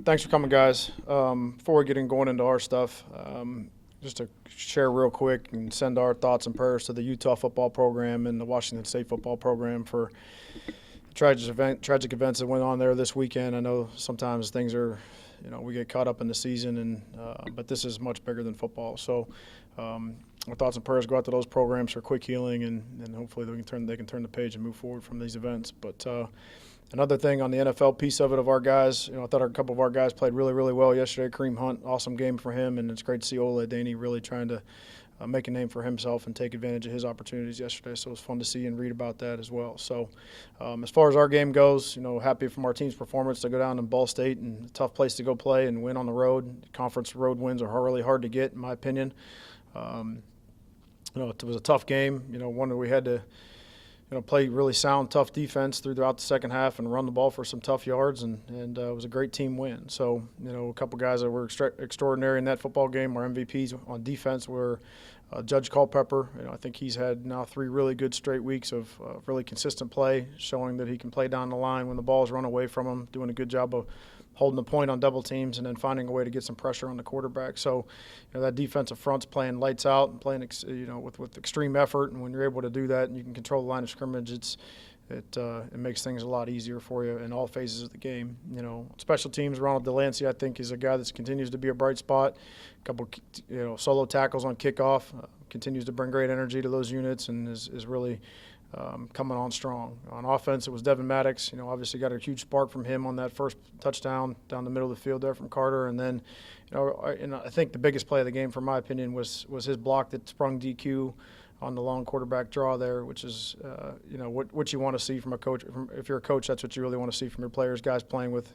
Thanks for coming, guys. Before we get going into our stuff, just to share real quick and send our thoughts and prayers to the Utah football program and the Washington State football program for tragic events that went on there this weekend. I know sometimes things are, we get caught up in the season, but this is much bigger than football. So our thoughts and prayers go out to those programs for quick healing, and hopefully they can turn the page and move forward from these events. But another thing on the NFL piece of it, of our guys, I thought a couple of our guys played really, really well yesterday. Kareem Hunt, awesome game for him, and it's great to see Ola Adaney really trying to make a name for himself and take advantage of his opportunities yesterday. So it was fun to see and read about that as well. So as far as our game goes, happy from our team's performance to go down to Ball State, and a tough place to go play and win on the road. Conference road wins are really hard to get, in my opinion. It was a tough game. One that we had to play really sound, tough defense throughout the second half and run the ball for some tough yards, and it was a great team win. So, a couple guys that were extraordinary in that football game. Our MVPs on defense were Judge Culpepper. I think he's had now 3 really good straight weeks of really consistent play, showing that he can play down the line when the ball's run away from him, doing a good job of holding the point on double teams and then finding a way to get some pressure on the quarterback. So, that defensive front's playing lights out and playing, with extreme effort. And when you're able to do that and you can control the line of scrimmage, it makes things a lot easier for you in all phases of the game. Special teams, Ronald Delancey, I think, is a guy that continues to be a bright spot. A couple, solo tackles on kickoff, continues to bring great energy to those units and is really coming on strong. On offense, it was Devin Maddox. Obviously got a huge spark from him on that first touchdown down the middle of the field there from Carter. And then, I think the biggest play of the game, from my opinion, was his block that sprung DQ on the long quarterback draw there, which is, what you want to see from a coach. If you're a coach, that's what you really want to see from your players, guys playing with,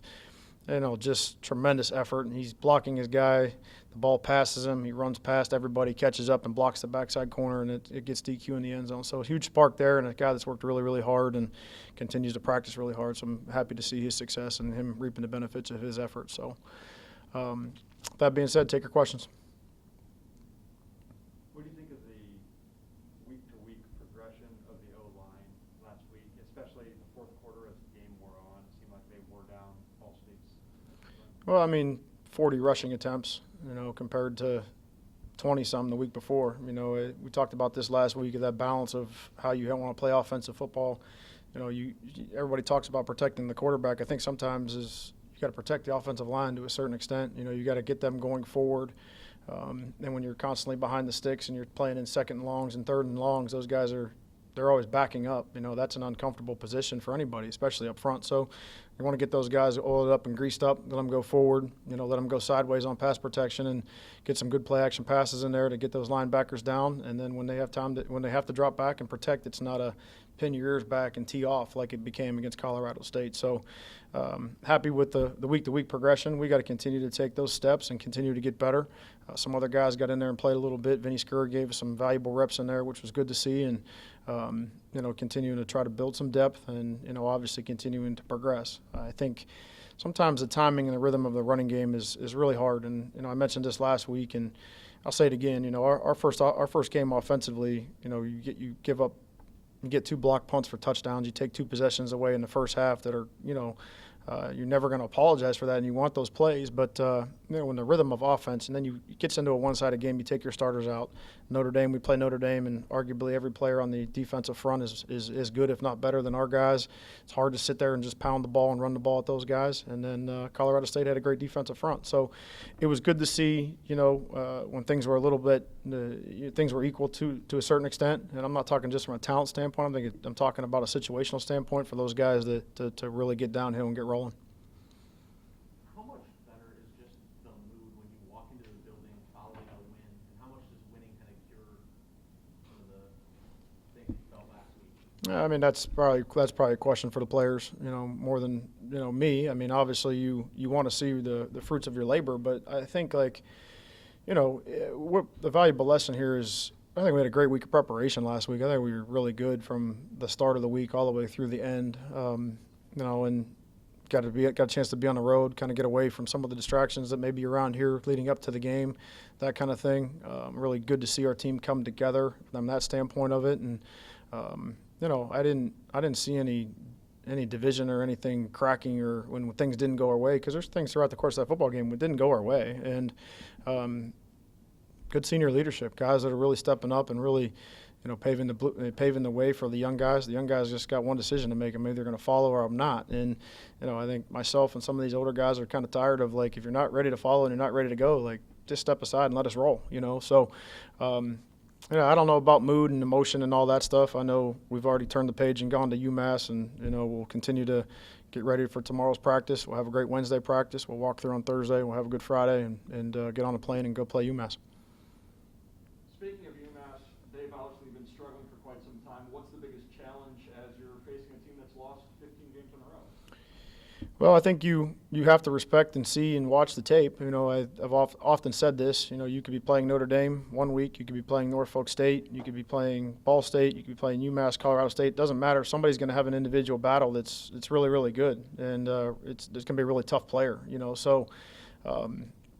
just tremendous effort. And he's blocking his guy. The ball passes him. He runs past everybody, catches up, and blocks the backside corner, and it gets DQ in the end zone. So a huge spark there, and a guy that's worked really, really hard and continues to practice really hard. So I'm happy to see his success and him reaping the benefits of his efforts. So that being said, take your questions. What do you think of the week-to-week progression of the O-line last week, especially in the fourth quarter as the game wore on? It seemed like they wore down Ball State's. Well, 40 rushing attempts, compared to 20-some the week before. We talked about this last week, of that balance of how you want to play offensive football. Everybody talks about protecting the quarterback. I think sometimes you got to protect the offensive line to a certain extent. You got to get them going forward. And when you're constantly behind the sticks and you're playing in second and longs and third and longs, those guys they're always backing up. That's an uncomfortable position for anybody, especially up front. So you want to get those guys oiled up and greased up, let them go forward, let them go sideways on pass protection and get some good play action passes in there to get those linebackers down. And then when they have when they have to drop back and protect, it's not a pin your ears back and tee off like it became against Colorado State. So happy with the week-to-week progression. We got to continue to take those steps and continue to get better. Some other guys got in there and played a little bit. Vinny Skur gave us some valuable reps in there, which was good to see. And continuing to try to build some depth and, obviously continuing to progress. I think sometimes the timing and the rhythm of the running game is really hard. And, I mentioned this last week, and I'll say it again, our first game offensively, you get 2 block punts for touchdowns. You take 2 possessions away in the first half that are, you're never going to apologize for that, and you want those plays. But, when the rhythm of offense, and then it gets into a one-sided game, you take your starters out. Notre Dame, we play Notre Dame, and arguably every player on the defensive front is good, if not better, than our guys. It's hard to sit there and just pound the ball and run the ball at those guys. And then Colorado State had a great defensive front. So it was good to see, when things were a little bit things were equal to a certain extent. And I'm not talking just from a talent standpoint. I'm talking about a situational standpoint for those guys to really get downhill and get rolling. How much better is just the mood when you walk into the building following a win, and how much does winning kind of cure some of the things you felt last week? That's probably a question for the players, more than me. Obviously you want to see the fruits of your labor, but I think what the valuable lesson here is, I think we had a great week of preparation last week. I think we were really good from the start of the week all the way through the end. And got a chance to be on the road, kind of get away from some of the distractions that may be around here leading up to the game, that kind of thing. Really good to see our team come together from that standpoint of it. And I didn't see any any division or anything cracking or when things didn't go our way, because there's things throughout the course of that football game that didn't go our way. And good senior leadership, guys that are really stepping up and really, paving the way for the young guys. The young guys just got one decision to make, and maybe they're going to follow or not. And I think myself and some of these older guys are kind of tired of, like, if you're not ready to follow and you're not ready to go, like, just step aside and let us roll. So I don't know about mood and emotion and all that stuff. I know we've already turned the page and gone to UMass, and we'll continue to get ready for tomorrow's practice. We'll have a great Wednesday practice. We'll walk through on Thursday. We'll have a good Friday and get on a plane and go play UMass. Speaking of UMass, they've obviously been struggling for quite some time. What's the biggest challenge as you're facing a team that's lost 15 games in a row? Well, I think you have to respect and see and watch the tape. I've often said this. You could be playing Notre Dame one week. You could be playing Norfolk State. You could be playing Ball State. You could be playing UMass, Colorado State. It doesn't matter. Somebody's going to have an individual battle that's really, really good. And it's going to be a really tough player, So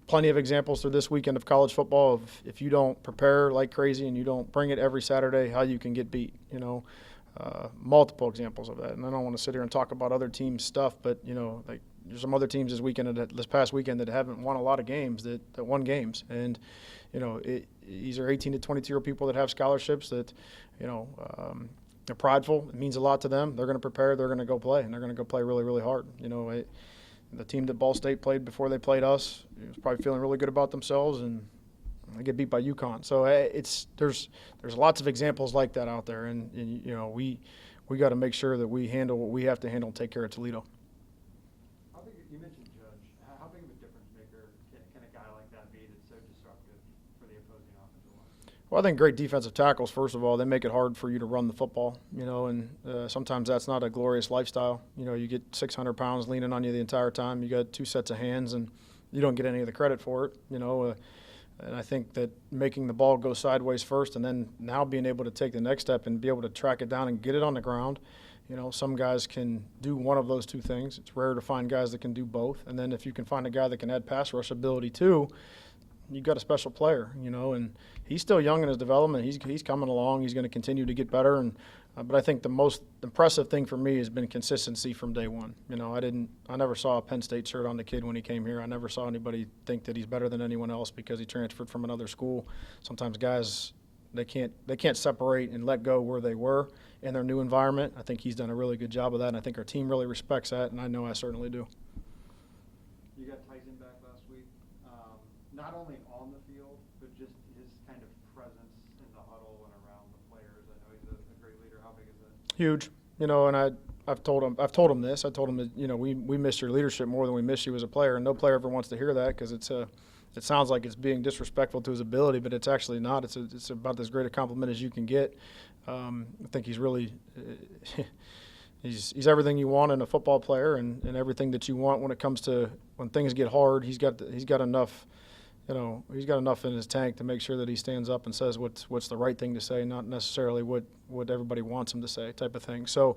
plenty of examples through this weekend of college football of if you don't prepare like crazy and you don't bring it every Saturday, how you can get beat, multiple examples of that. And I don't want to sit here and talk about other teams' stuff, but, like there's some other teams this past weekend that haven't won a lot of games that won games. And, these are 18 to 22-year-old people that have scholarships that, they're prideful. It means a lot to them. They're going to prepare. They're going to go play, and they're going to go play really, really hard. The team that Ball State played before they played us was probably feeling really good about themselves, and they get beat by UConn. So there's lots of examples like that out there, and we got to make sure that we handle what we have to handle and take care of Toledo. How big, you mentioned Judge. How big of a difference maker can a guy like that be that's so disruptive for the opposing offensive line? Well, I think great defensive tackles, first of all, they make it hard for you to run the football, and sometimes that's not a glorious lifestyle. You get 600 pounds leaning on you the entire time. You got two sets of hands, and you don't get any of the credit for it, and I think that making the ball go sideways first and then now being able to take the next step and be able to track it down and get it on the ground, some guys can do one of those two things. It's rare to find guys that can do both. And then if you can find a guy that can add pass rush ability too, you've got a special player, and he's still young in his development. He's coming along. He's going to continue to get better. And but I think the most impressive thing for me has been consistency from day one. I never saw a Penn State shirt on the kid when he came here. I never saw anybody think that he's better than anyone else because he transferred from another school. Sometimes guys, they can't separate and let go where they were in their new environment. I think he's done a really good job of that, and I think our team really respects that, and I know I certainly do. You got Tyson back last week. Not only on the field, but just his kind of presence in the huddle and around the players. I know he's a great leader. How big is that? Huge, and I've told him this. I told him that we miss your leadership more than we miss you as a player, and no player ever wants to hear that because it sounds like it's being disrespectful to his ability, but it's actually not. It's about as great a compliment as you can get. I think he's really he's everything you want in a football player, and everything that you want when it comes to when things get hard. He's got enough. He's got enough in his tank to make sure that he stands up and says what's the right thing to say, not necessarily what everybody wants him to say, type of thing. So,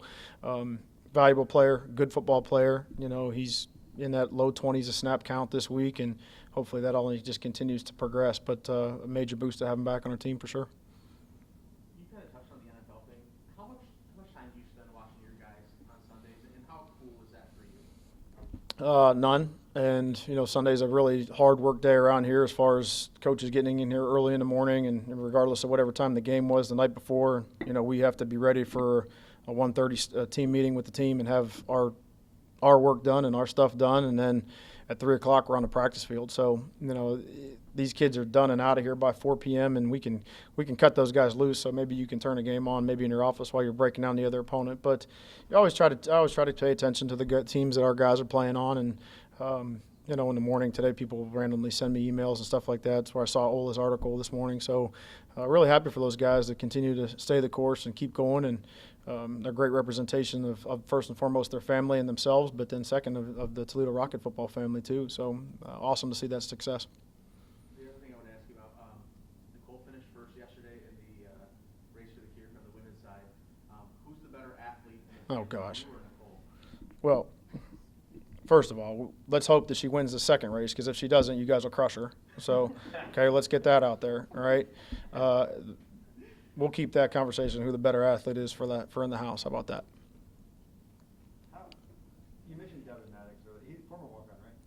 valuable player, good football player. He's in that low 20s a snap count this week, and hopefully that only just continues to progress. But a major boost to have him back on our team for sure. You kind of touched on the NFL thing. How much time do you spend watching your guys on Sundays, and how cool is that for you? None. And, Sunday's a really hard work day around here as far as coaches getting in here early in the morning, and regardless of whatever time the game was the night before, we have to be ready for a 1:30 team meeting with the team and have our work done and our stuff done, and then at 3 o'clock we're on the practice field. So, these kids are done and out of here by 4 p.m. and we can cut those guys loose. So maybe you can turn a game on, maybe in your office while you're breaking down the other opponent. But I always try to pay attention to the teams that our guys are playing on, and in the morning today, people randomly send me emails and stuff like that. That's where I saw Ola's article this morning. So really happy for those guys that continue to stay the course and keep going. And they're great representation of first and foremost their family and themselves, but then second of the Toledo Rocket football family too. So awesome to see that success. The other thing I want to ask you about, Nicole finished first yesterday in the race for the cure from the women's side. Who's the better athlete? Oh, gosh. You or Nicole? Well, first of all, let's hope that she wins the second race, because if she doesn't, you guys will crush her. So, okay, let's get that out there, all right? We'll keep that conversation, who the better athlete is for in the house. How about that?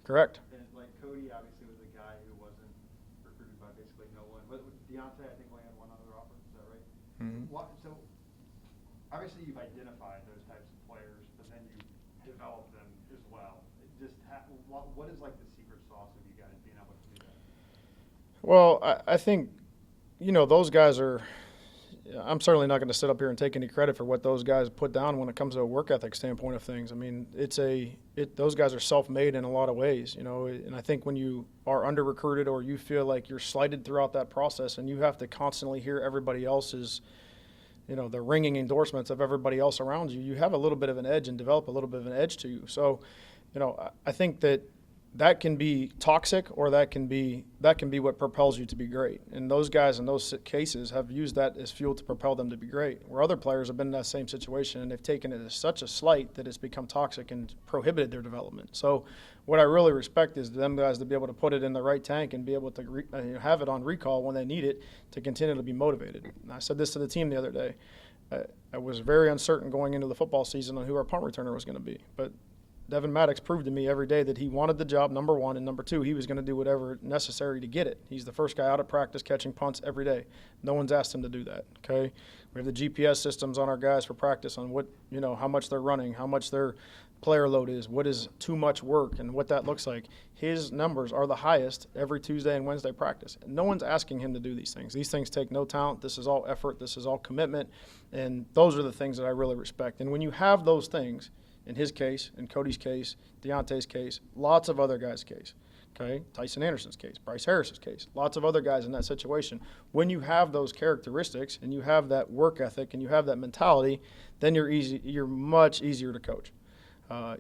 Correct. And like Cody obviously was a guy who wasn't recruited by basically no one. But Deontay, I think, only had one other offer. Is that right? Mm-hmm. So obviously you've identified those types of players, but then you develop them as well. What is like the secret sauce of you guys being able to do that? Well, I think, those guys are – I'm certainly not going to sit up here and take any credit for what those guys put down when it comes to a work ethic standpoint of things. I mean, those guys are self-made in a lot of ways, and I think when you are under-recruited or you feel like you're slighted throughout that process and you have to constantly hear everybody else's, the ringing endorsements of everybody else around you, you have a little bit of an edge and develop a little bit of an edge to you. So, I think that can be toxic, or that can be what propels you to be great. And those guys in those cases have used that as fuel to propel them to be great. Where other players have been in that same situation and they've taken it as such a slight that it's become toxic and prohibited their development. So what I really respect is them guys to be able to put it in the right tank and be able to have it on recall when they need it to continue to be motivated. And I said this to the team the other day. I was very uncertain going into the football season on who our punt returner was going to be, but Devin Maddox proved to me every day that he wanted the job, number one, and number two, he was going to do whatever necessary to get it. He's the first guy out of practice catching punts every day. No one's asked him to do that, okay? We have the GPS systems on our guys for practice on what, how much they're running, how much their player load is, what is too much work, and what that looks like. His numbers are the highest every Tuesday and Wednesday practice. And no one's asking him to do these things. These things take no talent. This is all effort. This is all commitment. And those are the things that I really respect. And when you have those things, in his case, in Cody's case, Deontay's case, lots of other guys' case, okay? Tyson Anderson's case, Bryce Harris's case, lots of other guys in that situation. When you have those characteristics and you have that work ethic and you have that mentality, then you're much easier to coach.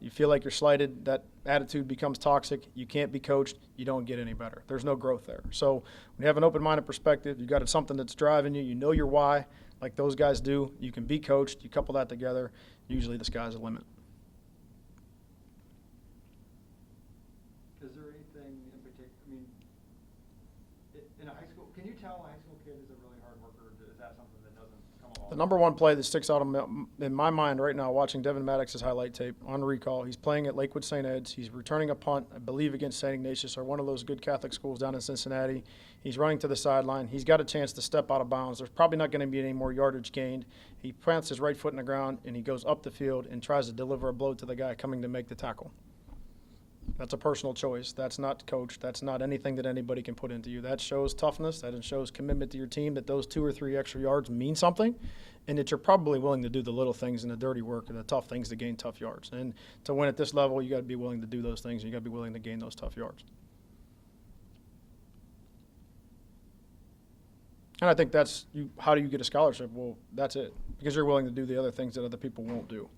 You feel like you're slighted, that attitude becomes toxic, you can't be coached, you don't get any better. There's no growth there. So when you have an open-minded perspective, you've got something that's driving you, you know your why, like those guys do, you can be coached, you couple that together, usually the sky's the limit. Is there anything in particular, in a high school, can you tell a high school kid is a really hard worker, or is that something that doesn't come along? The number one play that sticks out in my mind right now, watching Devin Maddox's highlight tape on recall, he's playing at Lakewood St. Ed's. He's returning a punt, I believe, against St. Ignatius, or one of those good Catholic schools down in Cincinnati. He's running to the sideline. He's got a chance to step out of bounds. There's probably not going to be any more yardage gained. He plants his right foot in the ground, and he goes up the field and tries to deliver a blow to the guy coming to make the tackle. That's a personal choice. That's not coached. That's not anything that anybody can put into you. That shows toughness. That shows commitment to your team, that those 2 or 3 extra yards mean something, and that you're probably willing to do the little things and the dirty work and the tough things to gain tough yards. And to win at this level, you got to be willing to do those things, and you got to be willing to gain those tough yards. And I think how do you get a scholarship? Well, that's it, because you're willing to do the other things that other people won't do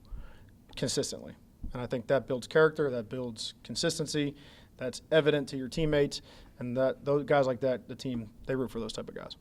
consistently. And I think that builds character, that builds consistency, that's evident to your teammates, and that those guys like that, the team, they root for those type of guys.